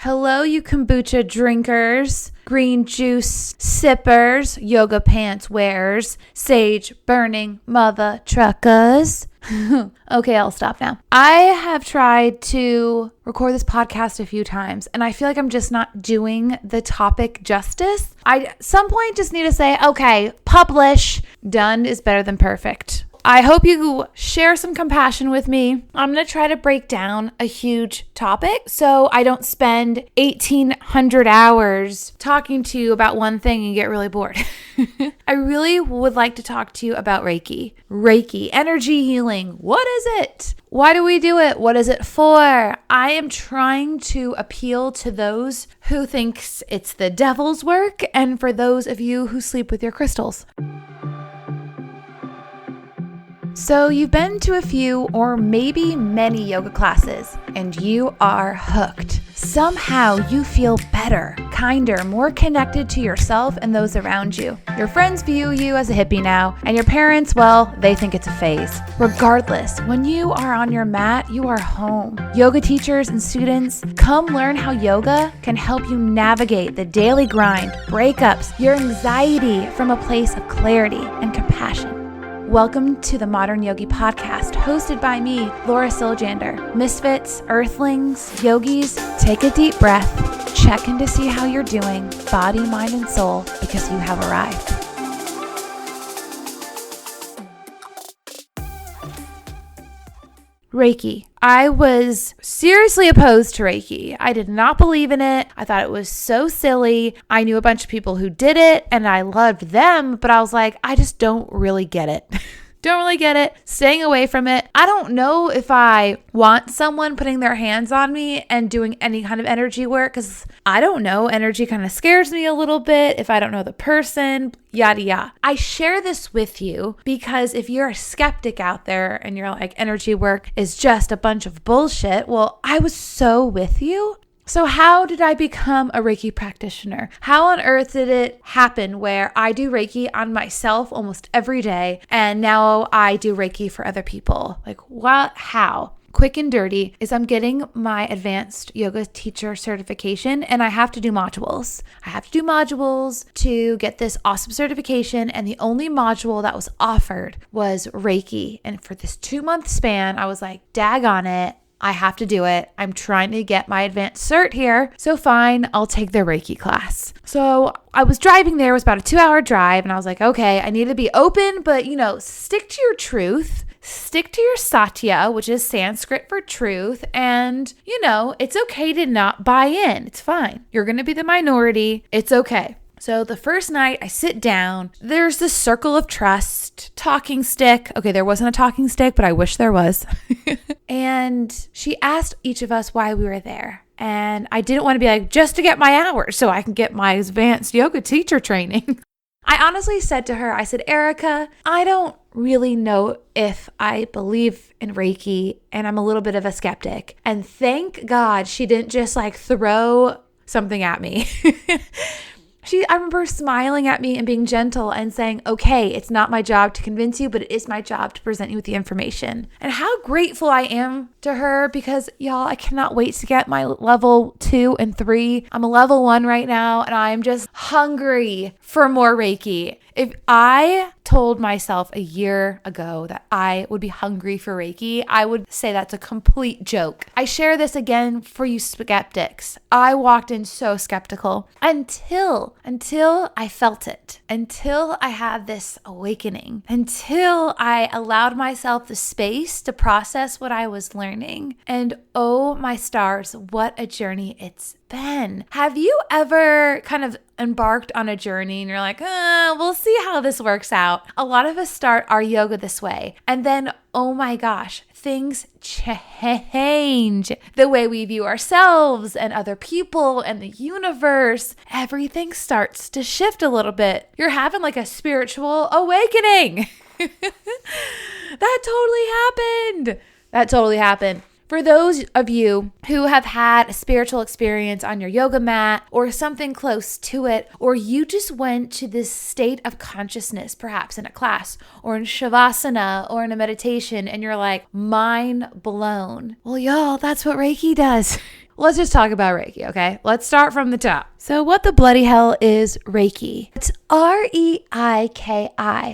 Hello, you kombucha drinkers, green juice sippers, yoga pants wearers, sage burning mother truckers. Okay, I'll stop now. I have tried to record this podcast a few times, and I feel like I'm just not doing the topic justice. I at some point just need to say, okay, publish. Done is better than perfect. I hope you share some compassion with me. I'm going to try to break down a huge topic so I don't spend 1,800 hours talking to you about one thing and get really bored. I really would like to talk to you about Reiki. Reiki, energy healing. What is it? Why do we do it? What is it for? I am trying to appeal to those who thinks it's the devil's work and for those of you who sleep with your crystals. So you've been to a few or maybe many yoga classes and you are hooked. Somehow you feel better, kinder, more connected to yourself and those around you. Your friends view you as a hippie now, and your parents, well, they think it's a phase. Regardless, when you are on your mat, you are home. Yoga teachers and students, come learn how yoga can help you navigate the daily grind, breakups, your anxiety from a place of clarity and compassion. Welcome to the Modern Yogi Podcast, hosted by me, Laura Siljander. Misfits, earthlings, yogis, take a deep breath, check in to see how you're doing, body, mind, and soul, because you have arrived. Reiki. I was seriously opposed to Reiki. I did not believe in it. I thought it was so silly. I knew a bunch of people who did it and I loved them, but I was like, I just don't really get it. Don't really get it. Staying away from it. I don't know if I want someone putting their hands on me and doing any kind of energy work because I don't know. Energy kind of scares me a little bit if I don't know the person, yada, yada. I share this with you because if you're a skeptic out there and you're like, energy work is just a bunch of bullshit, well, I was so with you. So how did I become a Reiki practitioner? How on earth did it happen where I do Reiki on myself almost every day and now I do Reiki for other people? Like what? How? Quick and dirty is I'm getting my advanced yoga teacher certification and I have to do modules. I have to do modules to get this awesome certification, and the only module that was offered was Reiki. And for this 2-month span, I was like, daggone it. I have to do it. I'm trying to get my advanced cert here. So fine, I'll take the Reiki class. So I was driving there. It was about a 2-hour drive. And I was like, okay, I need to be open, but stick to your truth. Stick to your satya, which is Sanskrit for truth. And, it's okay to not buy in. It's fine. You're going to be the minority. It's okay. So the first night I sit down, there's this circle of trust, talking stick. Okay, there wasn't a talking stick, but I wish there was. And she asked each of us why we were there. And I didn't want to be like, just to get my hours so I can get my advanced yoga teacher training. I honestly said to her, I said, Erica, I don't really know if I believe in Reiki and I'm a little bit of a skeptic. And thank God she didn't just throw something at me. I remember smiling at me and being gentle and saying, okay, it's not my job to convince you, but it is my job to present you with the information. And how grateful I am to her because, y'all, I cannot wait to get my level 2 and 3. I'm a level 1 right now, and I'm just hungry for more Reiki. If I told myself a year ago that I would be hungry for Reiki, I would say that's a complete joke. I share this again for you skeptics. I walked in so skeptical until I felt it, until I had this awakening, until I allowed myself the space to process what I was learning. And oh my stars, what a journey it's been. Have you ever kind of embarked on a journey and you're like, we'll see how this works out? A lot of us start our yoga this way. And then, oh my gosh, things change. The way we view ourselves and other people and the universe, everything starts to shift a little bit. You're having like a spiritual awakening. That totally happened. For those of you who have had a spiritual experience on your yoga mat or something close to it, or you just went to this state of consciousness, perhaps in a class or in Shavasana or in a meditation, and you're like, mind blown. Well, y'all, that's what Reiki does. let's just talk about Reiki, okay? Let's start from the top. So what the bloody hell is Reiki? It's R-E-I-K-I.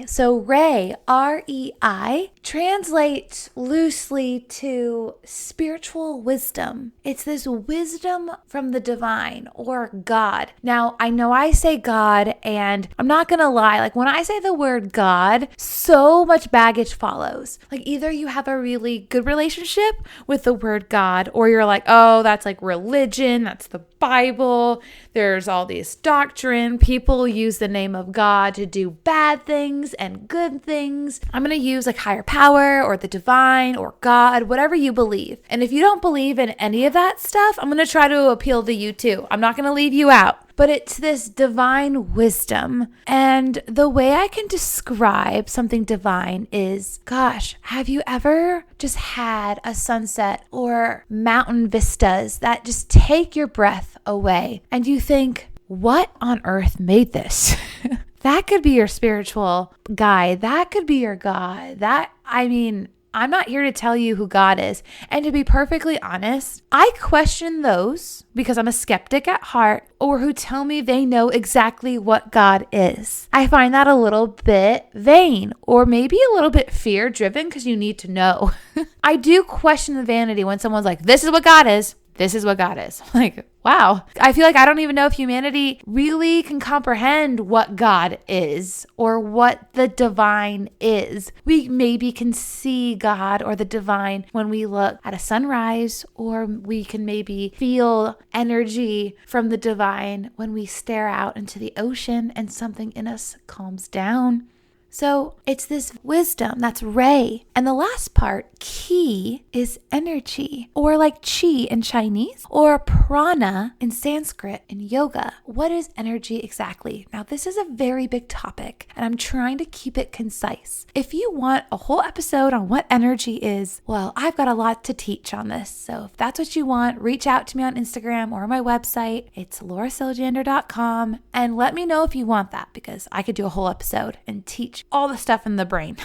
So Rei, R-E-I, translates loosely to spiritual wisdom. It's this wisdom from the divine or God. Now, I know I say God, and I'm not going to lie. Like when I say the word God, so much baggage follows. Like either you have a really good relationship with the word God, or you're like, oh, that's like religion. That's the Bible. There's all these doctrine. People use the name of God to do bad things and good things. I'm going to use like higher power or the divine or God, whatever you believe. And if you don't believe in any of that stuff, I'm going to try to appeal to you too. I'm not going to leave you out. But it's this divine wisdom. And the way I can describe something divine is, gosh, have you ever just had a sunset or mountain vistas that just take your breath away and you think, what on earth made this? That could be your spiritual guide. That could be your God. I'm not here to tell you who God is. And to be perfectly honest, I question those because I'm a skeptic at heart, or who tell me they know exactly what God is. I find that a little bit vain, or maybe a little bit fear driven because you need to know. I do question the vanity when someone's like, this is what God is. This is what God is. Like, wow. I feel like I don't even know if humanity really can comprehend what God is or what the divine is. We maybe can see God or the divine when we look at a sunrise, or we can maybe feel energy from the divine when we stare out into the ocean and something in us calms down. So it's this wisdom that's Rei. And the last part, Ki, is energy, or like Chi in Chinese, or prana in Sanskrit in yoga. What is energy exactly? Now, this is a very big topic, and I'm trying to keep it concise. If you want a whole episode on what energy is, well, I've got a lot to teach on this. So if that's what you want, reach out to me on Instagram or my website. It's laurasiljander.com, and let me know if you want that, because I could do a whole episode and teach all the stuff in the brain.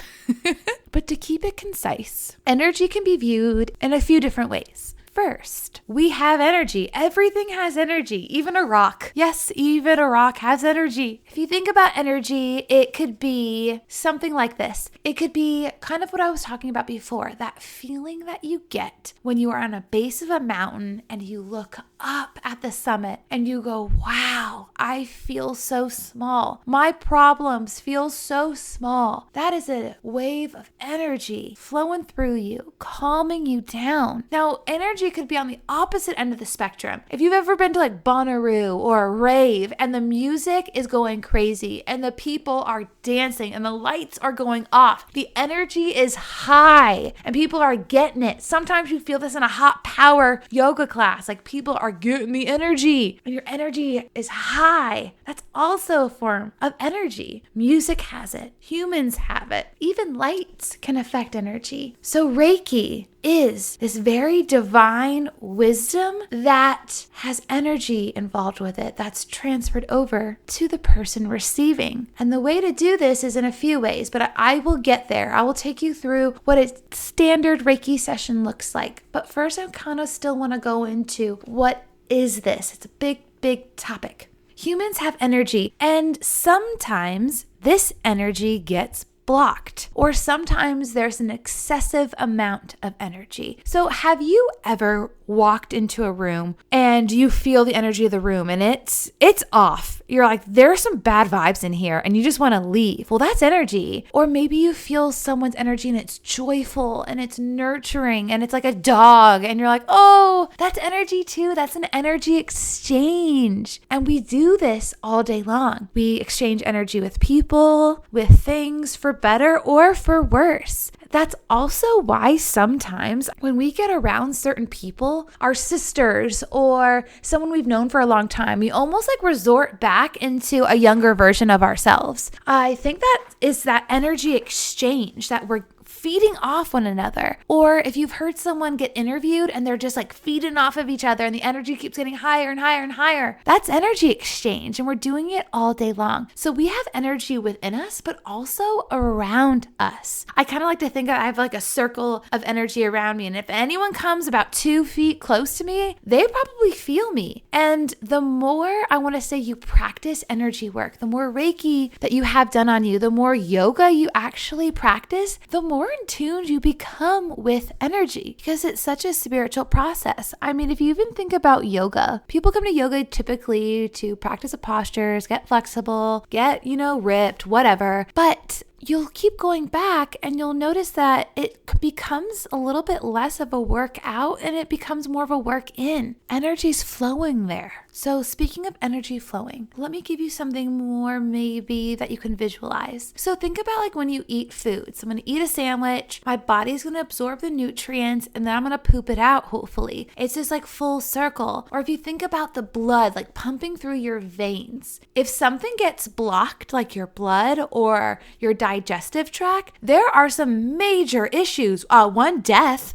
But to keep it concise, energy can be viewed in a few different ways. First, we have energy. Everything has energy, even a rock. Yes, even a rock has energy. If you think about energy, it could be something like this. It could be kind of what I was talking about before, that feeling that you get when you are on a base of a mountain and you look up at the summit and you go, wow, I feel so small. My problems feel so small. That is a wave of energy flowing through you, calming you down. Now, energy could be on the opposite end of the spectrum. If you've ever been to like Bonnaroo or a rave and the music is going crazy and the people are dancing and the lights are going off, the energy is high and people are getting it. Sometimes you feel this in a hot power yoga class, like people are getting the energy and your energy is high. That's also a form of energy. Music has it. Humans have it. Even lights can affect energy. So Reiki is this very divine wisdom that has energy involved with it that's transferred over to the person receiving. And the way to do this is in a few ways, but I will get there. I will take you through what a standard Reiki session looks like. But first, I kind of still want to go into what is this? It's a big topic. Humans have energy, and sometimes this energy gets blocked, or sometimes there's an excessive amount of energy. So have you ever walked into a room and you feel the energy of the room and it's off? You're like, there's some bad vibes in here and you just want to leave. Well, that's energy. Or maybe you feel someone's energy and it's joyful and it's nurturing and it's like a dog and you're like, oh, that's energy too. That's an energy exchange. And we do this all day long. We exchange energy with people, with things, for better or for worse. That's also why sometimes when we get around certain people, our sisters or someone we've known for a long time, we almost like resort back into a younger version of ourselves. I think that is that energy exchange that we're feeding off one another. Or if you've heard someone get interviewed and they're just like feeding off of each other and the energy keeps getting higher and higher and higher, that's energy exchange, and we're doing it all day long. So we have energy within us, but also around us. I kind of like to think I have like a circle of energy around me, and if anyone comes about 2 feet close to me, they probably feel me. And the more I want to say you practice energy work, the more Reiki that you have done on you, the more yoga you actually practice, the more in tune you become with energy, because it's such a spiritual process. I mean, if you even think about yoga, people come to yoga typically to practice the postures, get flexible, get, ripped, whatever. But you'll keep going back and you'll notice that it becomes a little bit less of a workout and it becomes more of a work in. Energy's flowing there. So speaking of energy flowing, let me give you something more maybe that you can visualize. So think about like when you eat food. So I'm going to eat a sandwich, my body's going to absorb the nutrients, and then I'm going to poop it out, hopefully. It's just like full circle. Or if you think about the blood like pumping through your veins, if something gets blocked, like your blood or your digestive tract, there are some major issues. One, death.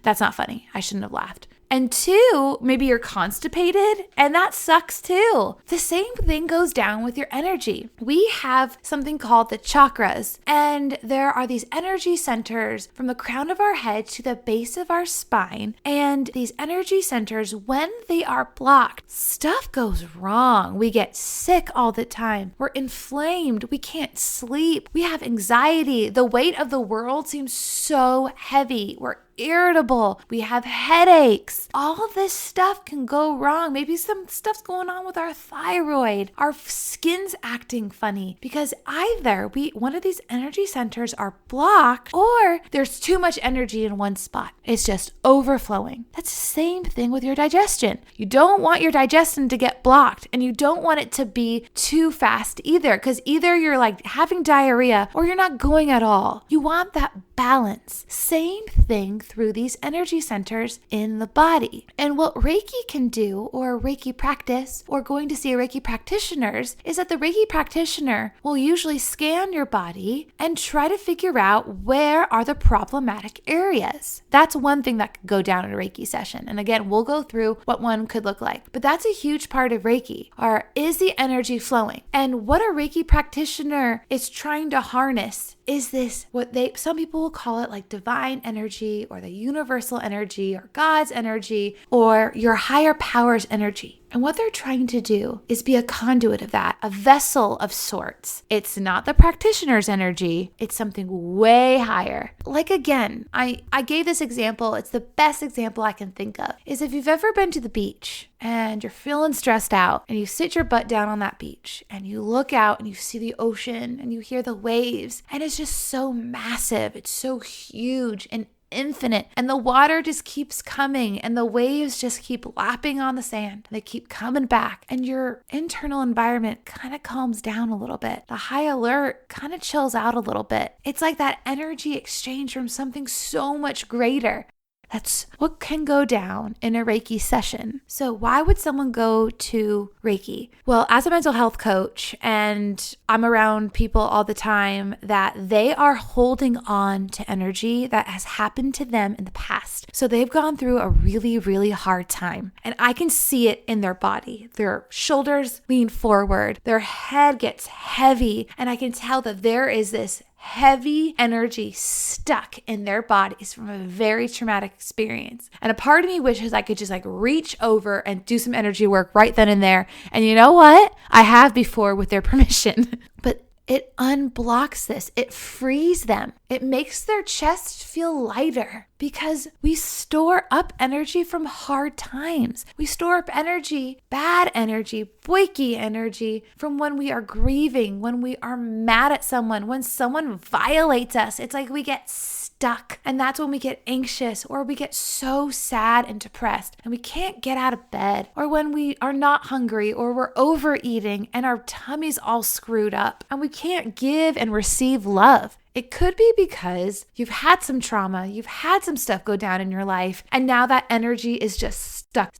That's not funny. I shouldn't have laughed. And 2, maybe you're constipated, and that sucks too. The same thing goes down with your energy. We have something called the chakras, and there are these energy centers from the crown of our head to the base of our spine. And these energy centers, when they are blocked, stuff goes wrong. We get sick all the time. We're inflamed. We can't sleep. We have anxiety. The weight of the world seems so heavy. We're irritable. We have headaches. All this stuff can go wrong. Maybe some stuff's going on with our thyroid. Our skin's acting funny because either one of these energy centers are blocked or there's too much energy in one spot. It's just overflowing. That's the same thing with your digestion. You don't want your digestion to get blocked, and you don't want it to be too fast either, because either you're like having diarrhea or you're not going at all. You want that balance. Same thing through these energy centers in the body. And what Reiki can do, or Reiki practice, or going to see a Reiki practitioners, is that the Reiki practitioner will usually scan your body and try to figure out where are the problematic areas. That's one thing that could go down in a Reiki session. And again, we'll go through what one could look like. But that's a huge part of Reiki, or is the energy flowing? And what a Reiki practitioner is trying to harness is this, some people will call it like divine energy, or the universal energy, or God's energy, or your higher power's energy. And what they're trying to do is be a conduit of that, a vessel of sorts. It's not the practitioner's energy. It's something way higher. Like again, I gave this example. It's the best example I can think of, is if you've ever been to the beach and you're feeling stressed out and you sit your butt down on that beach and you look out and you see the ocean and you hear the waves, and it's just so massive. It's so huge and infinite, and the water just keeps coming and the waves just keep lapping on the sand. They keep coming back, and your internal environment kind of calms down a little bit. The high alert kind of chills out a little bit. It's like that energy exchange from something so much greater. That's what can go down in a Reiki session. So why would someone go to Reiki? Well, as a mental health coach, and I'm around people all the time that they are holding on to energy that has happened to them in the past. So they've gone through a really, really hard time, and I can see it in their body. Their shoulders lean forward, their head gets heavy, and I can tell that there is this heavy energy stuck in their bodies from a very traumatic experience. And a part of me wishes I could just like reach over and do some energy work right then and there. And you know what? I have before with their permission. But it unblocks this. It frees them. It makes their chest feel lighter, because we store up energy from hard times. We store up energy, bad energy, boiky energy from when we are grieving, when we are mad at someone, when someone violates us. It's like we get stuck, and that's when we get anxious, or we get so sad and depressed and we can't get out of bed, or when we are not hungry, or we're overeating and our tummy's all screwed up and we can't give and receive love. It could be because you've had some trauma, you've had some stuff go down in your life, and now that energy is just stuck.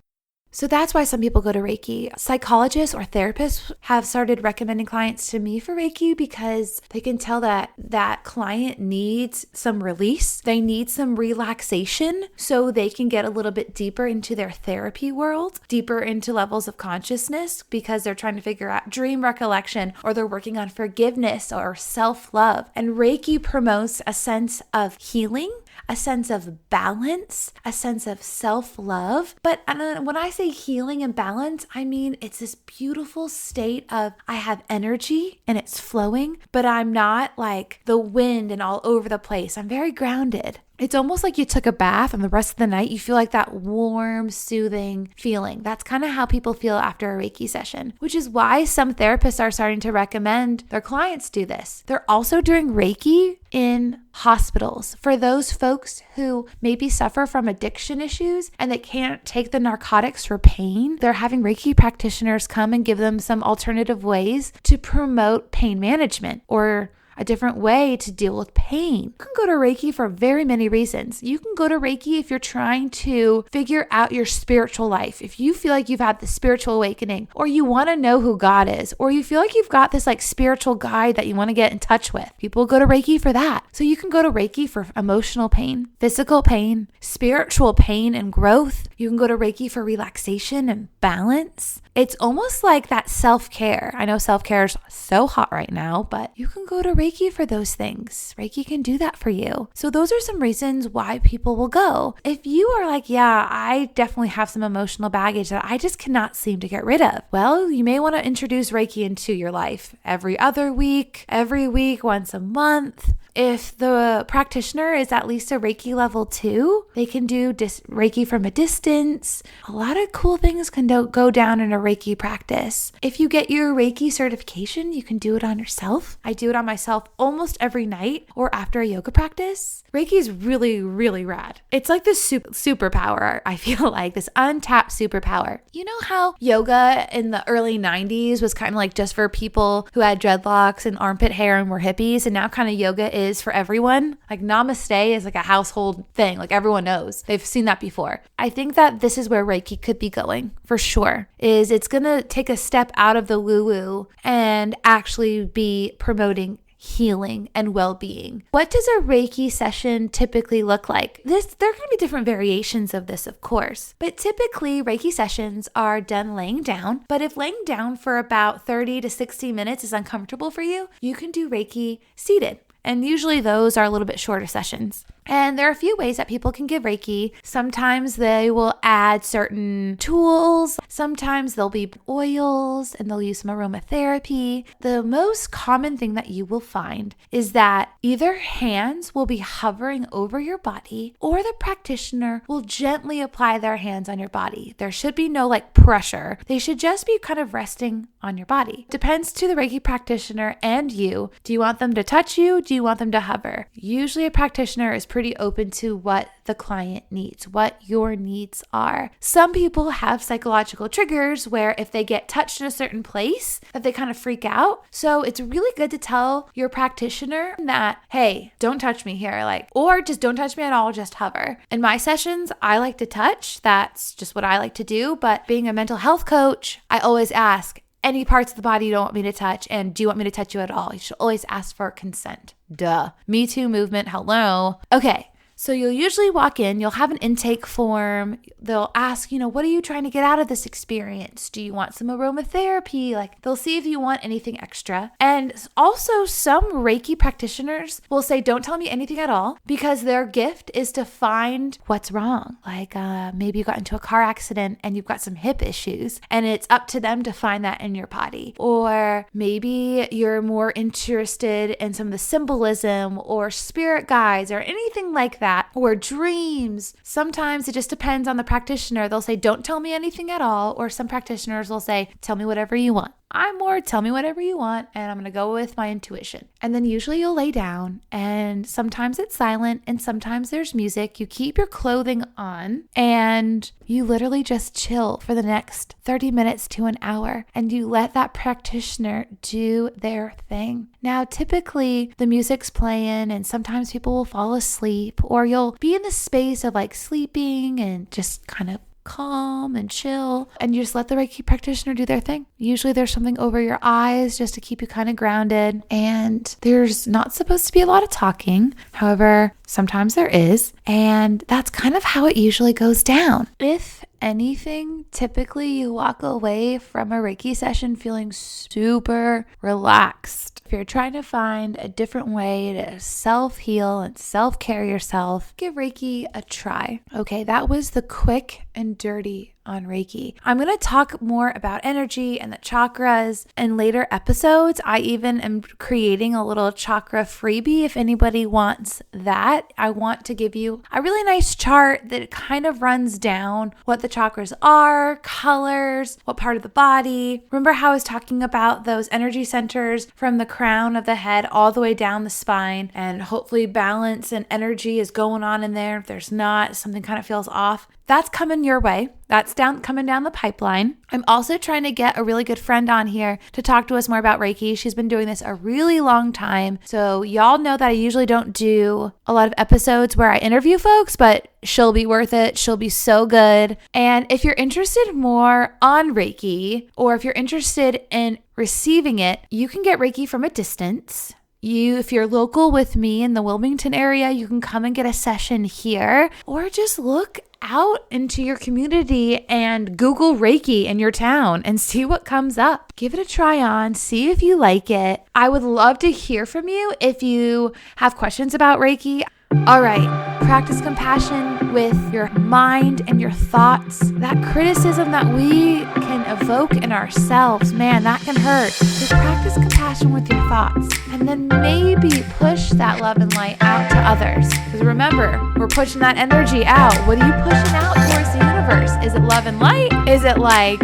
So that's why some people go to Reiki. Psychologists or therapists have started recommending clients to me for Reiki because they can tell that that client needs some release. They need some relaxation so they can get a little bit deeper into their therapy world, deeper into levels of consciousness because they're trying to figure out dream recollection or they're working on forgiveness or self-love. And Reiki promotes a sense of healing, a sense of balance, a sense of self-love. But when I say healing and balance, I mean it's this beautiful state of I have energy and it's flowing, but I'm not like the wind and all over the place. I'm very grounded. It's almost like you took a bath and the rest of the night you feel like that warm, soothing feeling. That's kind of how people feel after a Reiki session, which is why some therapists are starting to recommend their clients do this. They're also doing Reiki in hospitals for those folks who maybe suffer from addiction issues and they can't take the narcotics for pain. They're having Reiki practitioners come and give them some alternative ways to promote pain management or a different way to deal with pain. You can go to Reiki for very many reasons. You can go to Reiki if you're trying to figure out your spiritual life. If you feel like you've had the spiritual awakening, or you want to know who God is, or you feel like you've got this like spiritual guide that you want to get in touch with. People go to Reiki for that. So you can go to Reiki for emotional pain, physical pain, spiritual pain and growth. You can go to Reiki for relaxation and balance. It's almost like that self-care. I know self-care is so hot right now, but you can go to Reiki for those things. Reiki can do that for you. So those are some reasons why people will go. If you are like, yeah, I definitely have some emotional baggage that I just cannot seem to get rid of. Well, you may want to introduce Reiki into your life every other week, every week, once a month. If the practitioner is at least a Reiki level 2, they can do Reiki from a distance. A lot of cool things can go down in a Reiki practice. If you get your Reiki certification, you can do it on yourself. I do it on myself almost every night or after a yoga practice. Reiki is really, really rad. It's like this superpower, I feel like, this untapped superpower. You know how yoga in the early 90s was kind of like just for people who had dreadlocks and armpit hair and were hippies, and now kind of yoga is for everyone? Like namaste is like a household thing. Like everyone knows. They've seen that before. I think that this is where Reiki could be going for sure. Is it's going to take a step out of the woo-woo and actually be promoting healing and well-being. What does a Reiki session typically look like? There are going to be different variations of this, of course, but typically Reiki sessions are done laying down. But if laying down for about 30 to 60 minutes is uncomfortable for you, you can do Reiki seated. And usually those are a little bit shorter sessions. And there are a few ways that people can give Reiki. Sometimes they will add certain tools. Sometimes there'll be oils and they'll use some aromatherapy. The most common thing that you will find is that either hands will be hovering over your body or the practitioner will gently apply their hands on your body. There should be no like pressure. They should just be kind of resting on your body. Depends to the Reiki practitioner and you. Do you want them to touch you? Do you want them to hover? Usually a practitioner is pretty open to what the client needs, what your needs are. Some people have psychological triggers where if they get touched in a certain place that they kind of freak out. So it's really good to tell your practitioner that, hey, don't touch me here, or just don't touch me at all, just hover. In my sessions, I like to touch. That's just what I like to do. But being a mental health coach, I always ask, any parts of the body you don't want me to touch, and do you want me to touch you at all? You should always ask for consent. Duh. Me Too movement, hello. Okay. So you'll usually walk in, you'll have an intake form. They'll ask, what are you trying to get out of this experience? Do you want some aromatherapy? They'll see if you want anything extra. And also some Reiki practitioners will say, don't tell me anything at all, because their gift is to find what's wrong. Maybe you got into a car accident and you've got some hip issues and it's up to them to find that in your body. Or maybe you're more interested in some of the symbolism or spirit guides or anything like that. Or dreams. Sometimes it just depends on the practitioner. They'll say, don't tell me anything at all. Or some practitioners will say, tell me whatever you want. I'm more, tell me whatever you want, and I'm going to go with my intuition. And then usually you'll lay down, and sometimes it's silent, and sometimes there's music. You keep your clothing on, and you literally just chill for the next 30 minutes to an hour, and you let that practitioner do their thing. Now, typically the music's playing, and sometimes people will fall asleep, or you'll be in the space of sleeping and just kind of calm and chill, and you just let the Reiki practitioner do their thing. Usually there's something over your eyes just to keep you kind of grounded, and there's not supposed to be a lot of talking. However, sometimes there is, and that's kind of how it usually goes down. If anything, typically you walk away from a Reiki session feeling super relaxed. If you're trying to find a different way to self-heal and self-care yourself, give Reiki a try. Okay, that was the quick and dirty on Reiki. I'm going to talk more about energy and the chakras in later episodes. I even am creating a little chakra freebie if anybody wants that. I want to give you a really nice chart that kind of runs down what the chakras are, colors, what part of the body. Remember how I was talking about those energy centers from the crown of the head all the way down the spine, and hopefully balance and energy is going on in there. If there's not, something kind of feels off. That's coming your way. That's coming down the pipeline. I'm also trying to get a really good friend on here to talk to us more about Reiki. She's been doing this a really long time. So y'all know that I usually don't do a lot of episodes where I interview folks, but she'll be worth it. She'll be so good. And if you're interested more on Reiki, or if you're interested in receiving it, you can get Reiki from a distance. If you're local with me in the Wilmington area, you can come and get a session here, or just look out into your community and Google Reiki in your town and see what comes up. Give it a try on, see if you like it. I would love to hear from you if you have questions about Reiki. All right, practice compassion with your mind and your thoughts. That criticism that we can evoke in ourselves, man, that can hurt. So practice compassion with your thoughts, and then maybe push that love and light out to others. Because remember, we're pushing that energy out. What are you pushing out towards the universe? Is it love and light? Is it like,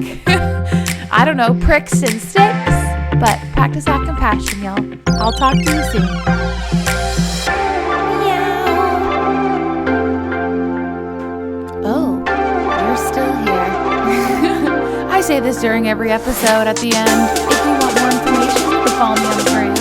I don't know, pricks and sticks? But practice that compassion, y'all. I'll talk to you soon. Oh, you're still here. I say this during every episode at the end. If you want more information, you can follow me on the gram.